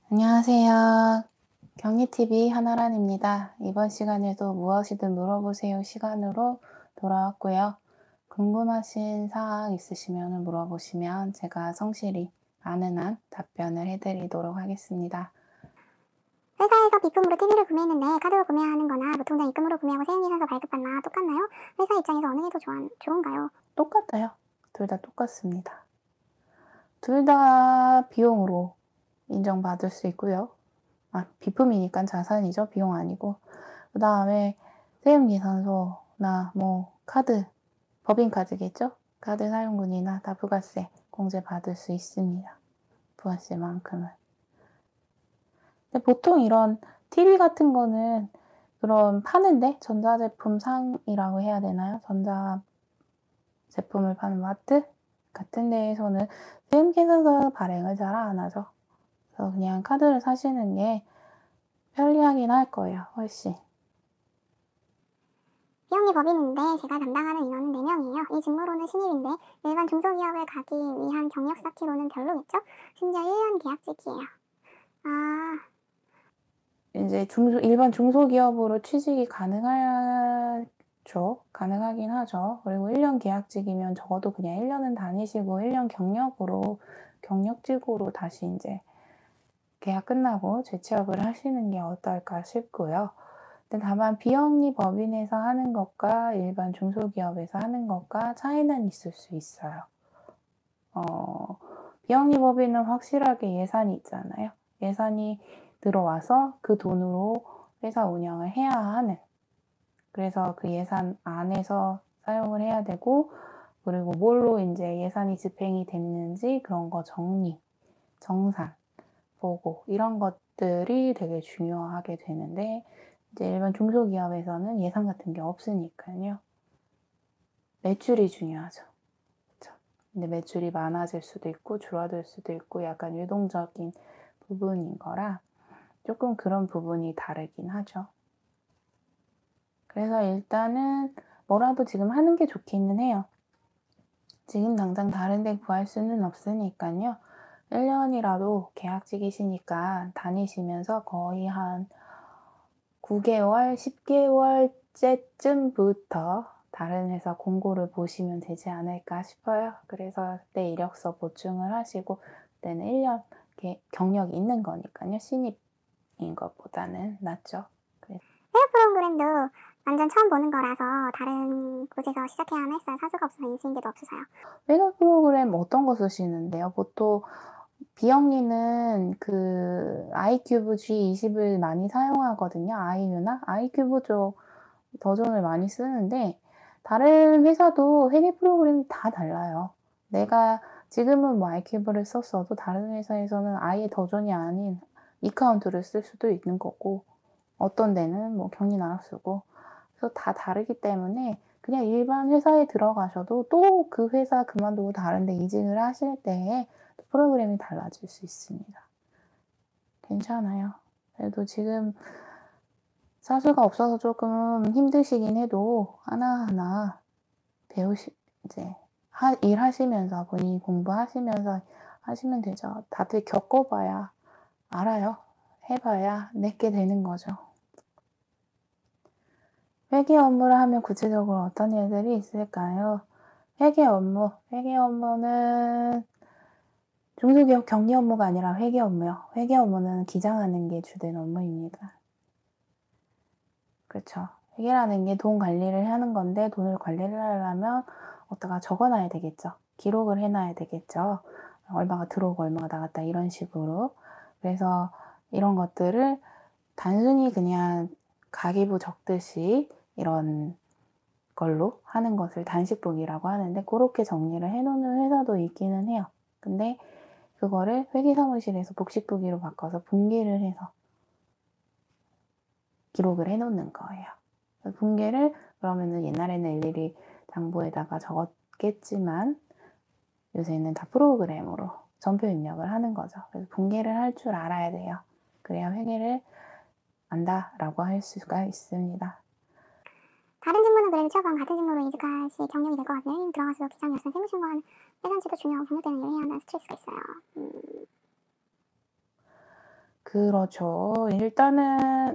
안녕하세요. 경리TV 한나란입니다. 이번 시간에도 무엇이든 물어보세요 시간으로 돌아왔고요. 궁금하신 사항 있으시면 물어보시면 제가 성실히 아는 한 답변을 해드리도록 하겠습니다. 회사에서 비품으로 TV를 구매했는데 카드로 구매하는 거나 무통장 입금으로 구매하고 세액계산서 발급받나 똑같나요? 회사 입장에서 어느 게 더 좋은가요? 똑같아요. 둘 다 똑같습니다. 둘 다 비용으로 인정받을 수 있고요. 비품이니까 자산이죠. 비용 아니고. 그 다음에 세액계산서나 카드, 법인카드겠죠? 카드 사용분이나 다 부가세 공제 받을 수 있습니다. 부가세만큼은. 근데 보통 이런 TV 같은 거는 그런 파는데 전자제품 상이라고 해야 되나요? 전자제품을 파는 마트 같은 데에서는 세액계산서 발행을 잘 안 하죠. 그래서 그냥 카드를 사시는 게 편리하긴 할 거예요. 훨씬. 비영리 법인인데 제가 담당하는 인원은 4명이에요. 이 직무로는 신입인데 일반 중소기업을 가기 위한 경력 쌓기로는 별로겠죠? 심지어 1년 계약직이에요. 이제 일반 중소기업으로 취직이 가능하죠. 가능하긴 하죠. 그리고 1년 계약직이면 적어도 그냥 1년은 다니시고 1년 경력직으로 다시 이제 계약 끝나고 재취업을 하시는 게 어떨까 싶고요. 근데 다만 비영리 법인에서 하는 것과 일반 중소기업에서 하는 것과 차이는 있을 수 있어요. 비영리 법인은 확실하게 예산이 있잖아요. 예산이 들어와서 그 돈으로 회사 운영을 해야 하는, 그래서 그 예산 안에서 사용을 해야 되고, 그리고 뭘로 이제 예산이 집행이 됐는지 그런 거 정리, 정산, 보고 이런 것들이 되게 중요하게 되는데, 이제 일반 중소기업에서는 예산 같은 게 없으니까요. 매출이 중요하죠. 그쵸? 근데 매출이 많아질 수도 있고 줄어들 수도 있고 약간 유동적인 부분인 거라 조금 그런 부분이 다르긴 하죠. 그래서 일단은 뭐라도 지금 하는 게 좋기는 해요. 지금 당장 다른 데 구할 수는 없으니까요. 1년이라도 계약직이시니까 다니시면서 거의 한 9개월, 10개월째쯤부터 다른 회사 공고를 보시면 되지 않을까 싶어요. 그래서 그때 이력서 보충을 하시고 그때는 1년 경력이 있는 거니까요. 신입인 것보다는 낫죠. 회사 프로그램도 완전 처음 보는 거라서 다른 곳에서 시작해야 하나 했어요. 사수가 없어서 인수인계도 없어서요. 회사 프로그램 어떤 거 쓰시는데요? 보통 비영리는 그 아이큐브 G20을 많이 사용하거든요. 아이유나 아이큐브 쪽 버전을 많이 쓰는데 다른 회사도 회계 프로그램이 다 달라요. 내가 지금은 아이큐브를 썼어도 다른 회사에서는 아예 버전이 아닌 이카운트를 쓸 수도 있는 거고 어떤 데는 경리나라 쓰고 그래서 다 다르기 때문에 그냥 일반 회사에 들어가셔도 또 그 회사 그만두고 다른 데 이직을 하실 때에 프로그램이 달라질 수 있습니다. 괜찮아요. 그래도 지금 사수가 없어서 조금 힘드시긴 해도 하나하나 이제 일하시면서 본인이 공부하시면서 하시면 되죠. 다들 겪어봐야 알아요. 해봐야 내게 되는 거죠. 회계 업무를 하면 구체적으로 어떤 일들이 있을까요? 회계 업무는 중소기업 격리 업무가 아니라 회계 업무요. 회계 업무는 기장하는 게 주된 업무입니다. 그렇죠. 회계라는 게 돈 관리를 하는 건데 돈을 관리를 하려면 어디다가 적어놔야 되겠죠. 기록을 해놔야 되겠죠. 얼마가 들어오고 얼마가 나갔다 이런 식으로. 그래서 이런 것들을 단순히 그냥 가계부 적듯이 이런 걸로 하는 것을 단식북이라고 하는데 그렇게 정리를 해놓는 회사도 있기는 해요. 근데 그거를 회계사무실에서 복식북이로 바꿔서 분기를 해서 기록을 해놓는 거예요. 분기를 그러면은 옛날에는 일일이 장부에다가 적었겠지만 요새는 다 프로그램으로 전표 입력을 하는 거죠. 그래서 분기를 할 줄 알아야 돼요. 그래야 회계를 안다라고 할 수가 있습니다. 다른 직무는 그래도 취업하면 같은 직무로 이직할 시 경력이 될 것 같아요. 1년 들어가서 기장 열쇠 세무신고하는 회산치도 중요하고 경력되는 일을 해야 한다는 스트레스가 있어요. 그렇죠. 일단은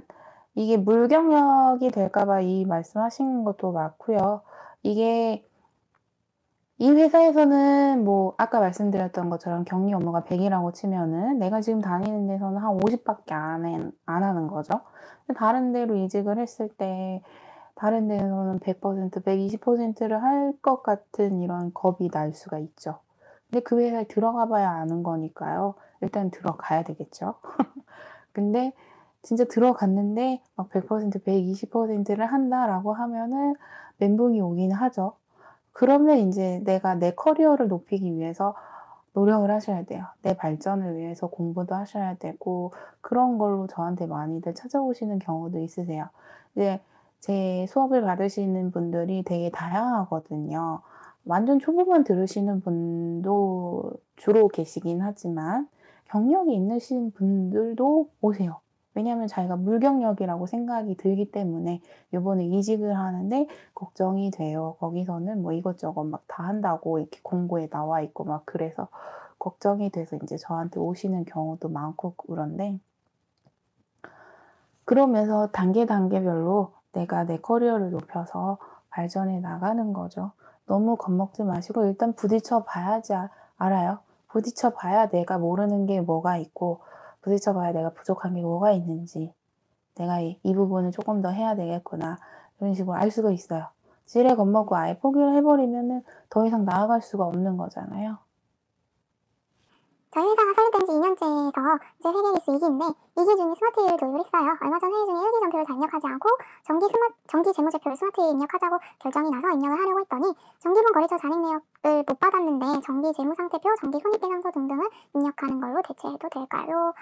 이게 물경력이 될까 봐 이 말씀하신 것도 맞고요. 이게 이 회사에서는 뭐 아까 말씀드렸던 것처럼 격리 업무가 100 이라고 치면은 내가 지금 다니는 데서는 한 50 밖에 안 하는 거죠. 근데 다른 데로 이직을 했을 때 다른 데에서는 100% 120%를 할 것 같은 이런 겁이 날 수가 있죠. 근데 그 회사에 들어가 봐야 아는 거니까요. 일단 들어가야 되겠죠. 근데 진짜 들어갔는데 막 100% 120%를 한다라고 하면은 멘붕이 오긴 하죠. 그러면 인제 내가 내 커리어를 높이기 위해서 노력을 하셔야 돼요. 내 발전을 위해서 공부도 하셔야 되고 그런 걸로 저한테 많이들 찾아오시는 경우도 있으세요. 이제 제 수업을 받으시는 분들이 되게 다양하거든요. 완전 초보만 들으시는 분도 주로 계시긴 하지만 경력이 있으신 분들도 오세요. 왜냐하면 자기가 무경력이라고 생각이 들기 때문에 요번에 이직을 하는데 걱정이 돼요. 거기서는 뭐 이것저것 막 다 한다고 이렇게 공고에 나와 있고 막 그래서 걱정이 돼서 인제 저한테 오시는 경우도 많고 그런데 그러면서 단계별로 내가 내 커리어를 높여서 발전해 나가는 거죠. 너무 겁먹지 마시고 일단 부딪혀 봐야지 알아요. 부딪혀 봐야 내가 모르는 게 뭐가 있고 부딪혀 봐야 내가 부족한 게 뭐가 있는지 '내가 이 부분을 쪼끔 더 해야 되겠구나.' 이런 식으로 알 수가 있어요. 지레 겁먹고 아예 포기를 해 버리면은 더 이상 나아갈 수가 없는 거잖아요. 저희 회사가 설립된 지 2년째에서 이제 회계 기수 2기인데 2기 중에 스마트를 도입을 했어요. 얼마 전 회의 중에 일기 전표를 다 입력하지 않고 정기 재무제표를 스마트에 입력하자고 결정이 나서 입력을 하려고 했더니 정기분 거래처 잔액 내역을 못 받았는데 정기 재무상태표, 정기 손익계산서 등등을 입력하는 걸로 대체해도 될까요?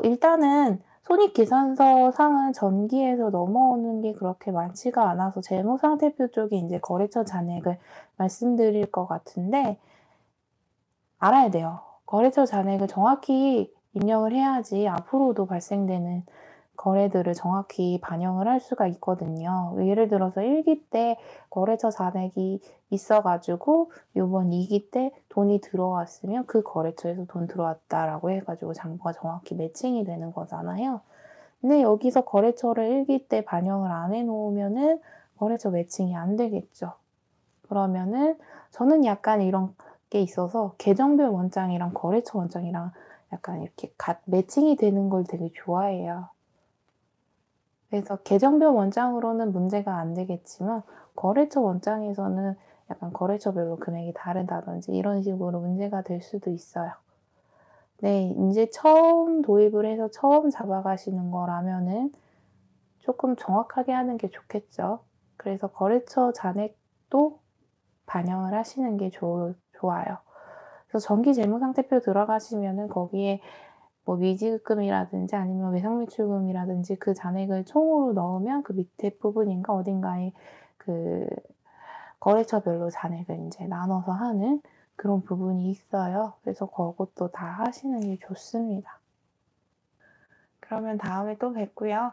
일단은 손익계산서 상은 전기에서 넘어오는 게 그렇게 많지가 않아서 재무상태표 쪽이 인제 거래처 잔액을 말씀드릴 것 같은데 알아야 돼요. 거래처 잔액을 정확히 입력을 해야지 앞으로도 발생되는 거래들을 정확히 반영을 할 수가 있거든요. 예를 들어서 1기 때 거래처 잔액이 있어 가지고 요번 2기 때 돈이 들어왔으면 그 거래처에서 돈 들어왔다라고 해 가지고 장부가 정확히 매칭이 되는 거잖아요. 근데 여기서 거래처를 1기 때 반영을 안 해 놓으면은 거래처 매칭이 안 되겠죠. 그러면은 저는 약간 이런 게 있어서 계정별 원장이랑 거래처 원장이랑 약간 이렇게 매칭이 되는 걸 되게 좋아해요. 그래서 계정별 원장으로는 문제가 안 되겠지만 거래처 원장에서는 약간 거래처별로 금액이 다르다든지 이런 식으로 문제가 될 수도 있어요. 네. 인제 처음 도입을 해서 처음 잡아가시는 거라면은 쪼끔 정확하게 하는 게 좋겠죠. 그래서 거래처 잔액도 반영을 하시는 게 좋아요. 그래서 정기 재무상태표 들어가시면은 거기에 뭐 미지급금이라든지 아니면 외상매출금이라든지 그 잔액을 총으로 넣으면 그 밑에 부분인가 어딘가에 그 거래처별로 잔액을 인제 나눠서 하는 그런 부분이 있어요. 그래서 고것도 다 하시는 게 좋습니다. 그러면 다음에 또 뵙고요.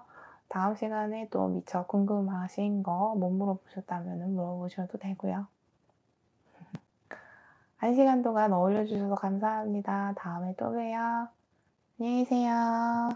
다음 시간에 또 미처 궁금하신 거 못 물어보셨다면은 물어보셔도 되고요. 1 시간 동안 어울려 주셔서 감사합니다. 다음에 또 봬요. 안녕히 계세요.